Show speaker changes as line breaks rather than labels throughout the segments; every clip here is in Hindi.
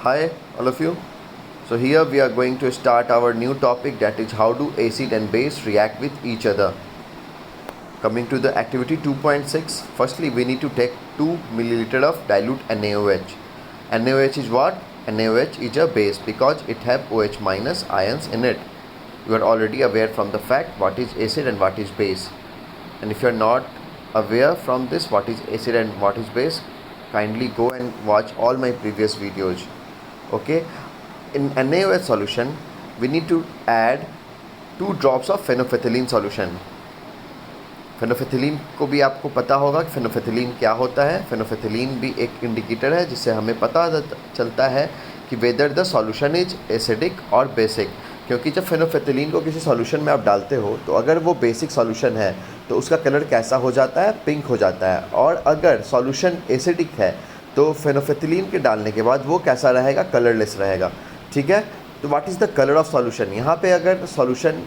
Hi, all of you. So here we are going to start our new topic, that is how do acid and base react with each other. Coming to the activity 2.6, firstly we need to take 2 milliliter of dilute NaOH. NaOH is what? NaOH is a base because it have OH minus ions in it. You are already aware from the fact what is acid and what is base. And if you are not aware from this what is acid and what is base, kindly go and watch all my previous videos. Okay, in NaOH solution we need to add 2 drops of phenolphthalein solution. फेनोफेथिलीन को भी आपको पता होगा कि फेनोफेथिलीन क्या होता है. फेनोफेथिलीन भी एक इंडिकेटर है जिससे हमें पता चलता है कि whether the solution is acidic और बेसिक. क्योंकि जब फेनोफेथिलीन को किसी सॉल्यूशन में आप डालते हो तो अगर वो बेसिक सॉल्यूशन है तो उसका कलर कैसा हो जाता है? पिंक हो जाता है. और अगर सॉल्यूशन एसिडिक है तो फेनोफेथिलीन के डालने के बाद वो कैसा रहेगा? कलरलेस रहेगा. ठीक है, तो what is the colour of solution? यहाँ पे अगर सॉल्यूशन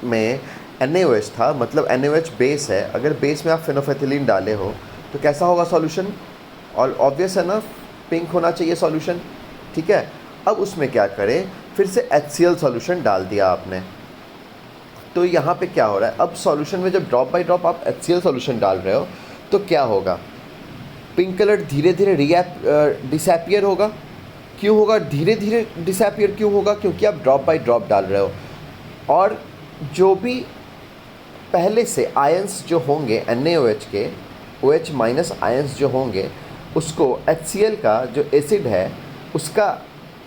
में NaOH था, मतलब NaOH बेस है. अगर बेस में आप फेनोफेथिलीन डाले हो तो कैसा होगा सॉल्यूशन? और ऑब्वियस है ना, पिंक होना चाहिए सॉल्यूशन. ठीक है, अब उसमें क्या करें, फिर से HCl सॉल्यूशन डाल दिया आपने. तो यहाँ पे क्या हो रहा है, अब सॉल्यूशन में जब ड्रॉप बाय ड्रॉप आप HCl सॉल्यूशन डाल रहे हो तो क्या होगा? पिंक कलर धीरे धीरे डिसअपियर होगा. क्यों होगा धीरे धीरे डिसअपियर? क्यों होगा? क्योंकि आप ड्रॉप बाय ड्रॉप डाल रहे हो. और जो भी पहले से आयंस जो होंगे NaOH के, OH माइनस आयंस जो होंगे, उसको HCl का जो एसिड है उसका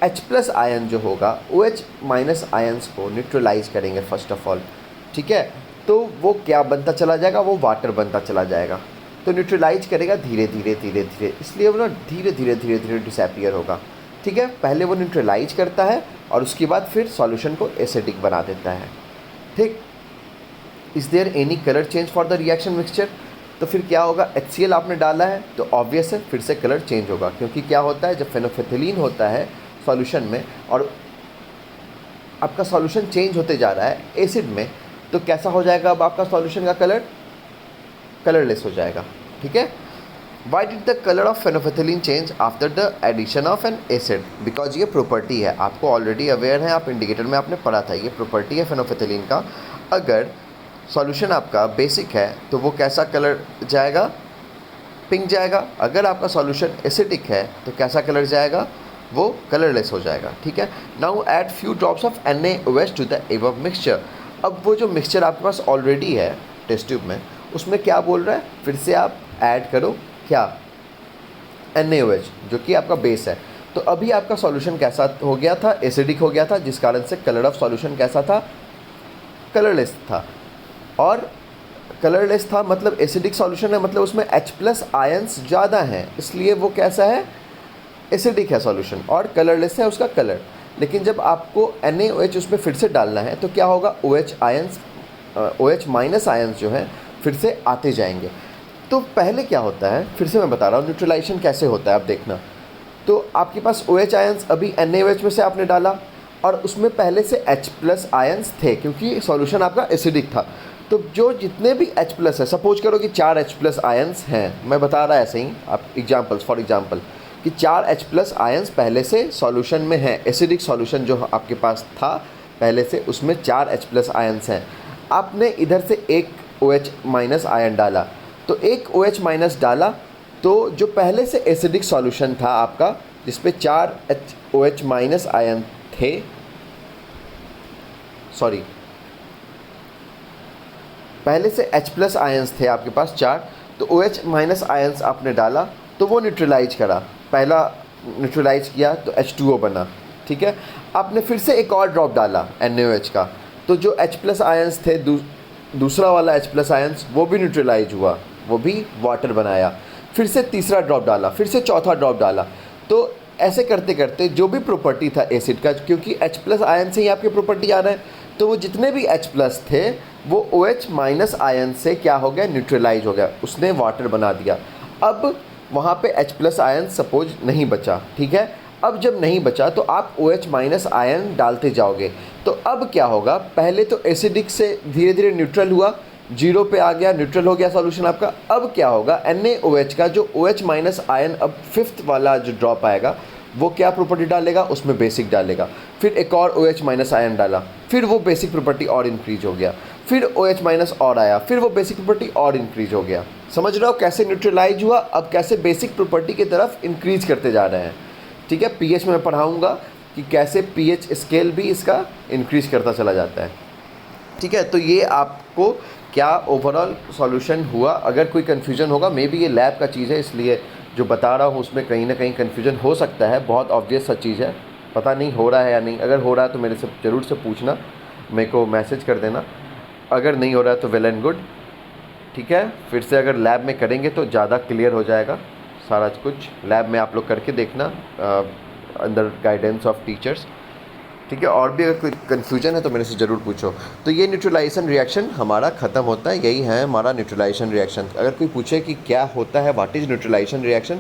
H प्लस आयन जो होगा OH माइनस आयंस को न्यूट्रलाइज करेंगे फर्स्ट ऑफ ऑल. ठीक है, तो वो क्या बनता चला जाएगा? वो वाटर बनता चला जाएगा. तो न्यूट्रलाइज करेगा धीरे धीरे धीरे धीरे, इसलिए वो ना धीरे धीरे धीरे धीरे डिसअपियर होगा. ठीक है, पहले वो न्यूट्रलाइज करता है और उसके बाद फिर सॉल्यूशन को एसिडिक बना देता है. ठीक, is there any colour change for the reaction mixture? तो फिर क्या होगा? HCl आपने डाला है तो ऑब्वियस है फिर से कलर चेंज होगा. क्योंकि क्या होता है, जब फेनोफेथिलीन होता है सॉल्यूशन में और आपका सॉल्यूशन चेंज होते जा रहा है एसिड में, तो कैसा हो जाएगा? अब आपका सॉल्यूशन का कलर कलरलेस हो जाएगा. ठीक है, why did the colour of phenolphthalein change after the addition of an acid? Because ये प्रॉपर्टी है, आपको ऑलरेडी अवेयर है, आप इंडिकेटर में आपने पढ़ा था, ये प्रॉपर्टी है फेनोफेथिलीन का. अगर सॉल्यूशन आपका बेसिक है तो वो कैसा कलर जाएगा? पिंक जाएगा. अगर आपका सॉल्यूशन एसिडिक है तो कैसा कलर जाएगा? वो कलरलेस हो जाएगा. ठीक है, now add few drops of NaOH to the above mixture. अब वो जो मिक्सचर आपके पास ऑलरेडी है टेस्ट ट्यूब में, उसमें क्या बोल रहा है? फिर से आप ऐड करो क्या? NaOH जो कि आपका बेस है. तो अभी आपका सॉल्यूशन कैसा हो गया था? एसिडिक हो गया था, जिस कारण से कलर ऑफ सॉल्यूशन कैसा था? कलरलेस था. और कलरलेस था मतलब एसिडिक सॉल्यूशन है, मतलब उसमें H प्लस आयंस ज़्यादा हैं, इसलिए वो कैसा है? एसिडिक है सॉल्यूशन और कलरलेस है उसका कलर. लेकिन जब आपको NaOH उसमें फिर से डालना है तो क्या होगा? OH माइनस आयंस जो है फिर से आते जाएंगे. तो पहले क्या होता है, फिर से मैं बता रहा हूँ न्यूट्रलाइजेशन कैसे होता है, आप देखना. तो आपके पास OH आयंस अभी NaOH में से आपने डाला और उसमें पहले से H प्लस आयंस थे क्योंकि सॉल्यूशन आपका एसिडिक था. तो जो जितने भी H प्लस है, सपोज करो कि 4 H प्लस आयंस हैं, मैं बता रहा है ऐसे ही आप एग्जाम्पल्स, फॉर एग्जाम्पल कि 4 H प्लस आयंस पहले से सॉल्यूशन में है. एसिडिक सॉल्यूशन जो आपके पास था पहले से, उसमें 4 H प्लस आयंस हैं. आपने इधर से एक OH माइनस आयन डाला, तो एक OH माइनस डाला तो जो पहले से एसिडिक सॉल्यूशन था आपका, जिसपे 4 OH माइनस आयन थे, सॉरी पहले से H प्लस आयंस थे आपके पास 4, तो OH माइनस आयंस आपने डाला तो वो न्यूट्रलाइज करा. पहला न्यूट्रलाइज किया तो H2O बना. ठीक है, आपने फिर से एक और ड्रॉप डाला NaOH का, तो जो H प्लस आयंस थे दूसरा वाला H प्लस आयंस वो भी न्यूट्रलाइज हुआ, वो भी वाटर बनाया. फिर से तीसरा ड्रॉप डाला, फिर से चौथा ड्रॉप डाला. तो ऐसे करते करते जो भी प्रॉपर्टी था एसिड का, क्योंकि H प्लस आयन से ही आपकी प्रॉपर्टी आ रहा है, तो वो जितने भी H प्लस थे वो OH माइनस आयन से क्या हो गया? न्यूट्रलाइज हो गया, उसने वाटर बना दिया. अब वहाँ पे H प्लस आयन सपोज नहीं बचा. ठीक है, अब जब नहीं बचा तो आप OH माइनस आयन डालते जाओगे. तो अब क्या होगा? पहले तो एसिडिक से धीरे धीरे न्यूट्रल हुआ, 0 पे आ गया, न्यूट्रल हो गया सॉल्यूशन आपका. अब क्या होगा? NaOH का जो OH माइनस आयन अब 5th वाला जो ड्रॉप आएगा वो क्या प्रॉपर्टी डालेगा, उसमें बेसिक डालेगा, फिर एक और OH माइनस आयन डाला, फिर वो बेसिक प्रॉपर्टी और इंक्रीज हो गया, फिर OH माइनस और आया, फिर वो बेसिक प्रॉपर्टी और इंक्रीज हो गया। समझ रहे हो कैसे न्यूट्रलाइज हुआ, अब कैसे बेसिक प्रॉपर्टी की तरफ इंक्रीज करते जा रहे हैं। ठीक है, pH में मैं पढ़ाऊँगा कि कैसे pH स्केल भी इसका इंक्रीज करता चला जाता है। ठीक है, तो ये आपको क्या ओवरऑल सॉल्यूशन हुआ। अगर कोई कन्फ्यूजन होगा, मे बी ये लैब का चीज़ है इसलिए जो बता रहा हूँ उसमें कहीं ना कहीं कन्फ्यूजन हो सकता है, बहुत ऑब्वियस सा चीज़ है, पता नहीं हो रहा है या नहीं। अगर हो रहा है तो मेरे से ज़रूर से पूछना, मेरे को मैसेज कर देना। अगर नहीं हो रहा है तो वेल एंड गुड। ठीक है, फिर से अगर लैब में करेंगे तो ज़्यादा क्लियर हो जाएगा सारा कुछ। लैब में आप लोग करके देखना अंडर गाइडेंस ऑफ टीचर्स। ठीक है, और भी अगर कोई कन्फ्यूजन है तो मेरे से ज़रूर पूछो। तो ये न्यूट्रलाइजेशन रिएक्शन हमारा ख़त्म होता है, यही है हमारा न्यूट्रलाइजेशन रिएक्शन। अगर कोई पूछे कि क्या होता है, व्हाट इज़ न्यूट्रलाइजेशन रिएक्शन,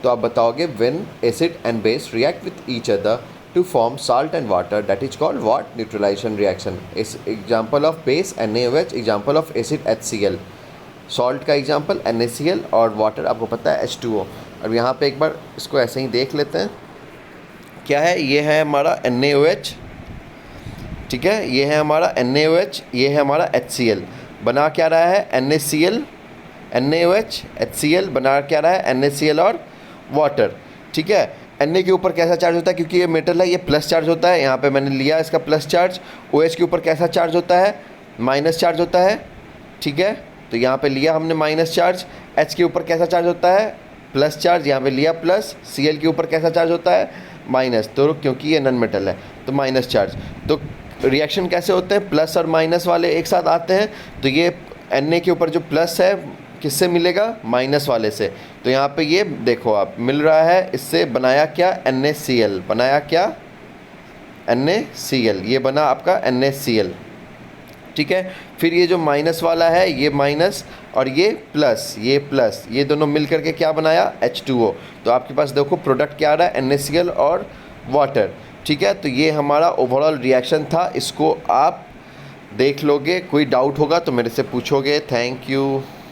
तो आप बताओगे when acid and base react with each other to form salt and water, that is called what, neutralisation reaction. इस example of base NaOH, example of acid HCl, salt का एग्जाम्पल NaCl और वाटर आपको पता है H2O। अब यहाँ पे एक बार इसको ऐसे ही देख लेते हैं, क्या है, ये है हमारा NaOH, ठीक है, ये है हमारा NaOH, ये है हमारा HCl। बना क्या रहा है NaCl, NaOH HCl बना क्या रहा है NaCl और वाटर। ठीक है, Na के ऊपर कैसा चार्ज होता है, क्योंकि ये मेटल है, ये प्लस चार्ज होता है, यहाँ पे मैंने लिया इसका प्लस चार्ज। OH के ऊपर कैसा चार्ज होता है, माइनस चार्ज होता है। ठीक है, तो यहाँ पे लिया हमने माइनस चार्ज। H के ऊपर कैसा चार्ज होता है, प्लस चार्ज, यहाँ पे लिया प्लस। Cl के ऊपर कैसा चार्ज होता है, माइनस, तो क्योंकि ये नॉन मेटल है तो माइनस चार्ज। तो रिएक्शन कैसे होते हैं, प्लस और माइनस वाले एक साथ आते हैं, तो ये Na के ऊपर जो प्लस है किससे मिलेगा, माइनस वाले से। तो यहाँ पे ये देखो आप मिल रहा है, इससे बनाया क्या NaCl, बनाया क्या NaCl, ये बना आपका NaCl। ठीक है, फिर ये जो माइनस वाला है, ये माइनस और ये प्लस, ये दोनों मिल करके क्या बनाया H2O। तो आपके पास देखो प्रोडक्ट क्या आ रहा है NaCl और वाटर। ठीक है, तो ये हमारा ओवरऑल रिएक्शन था, इसको आप देख लोगे। कोई डाउट होगा तो मेरे से पूछोगे। Thank you.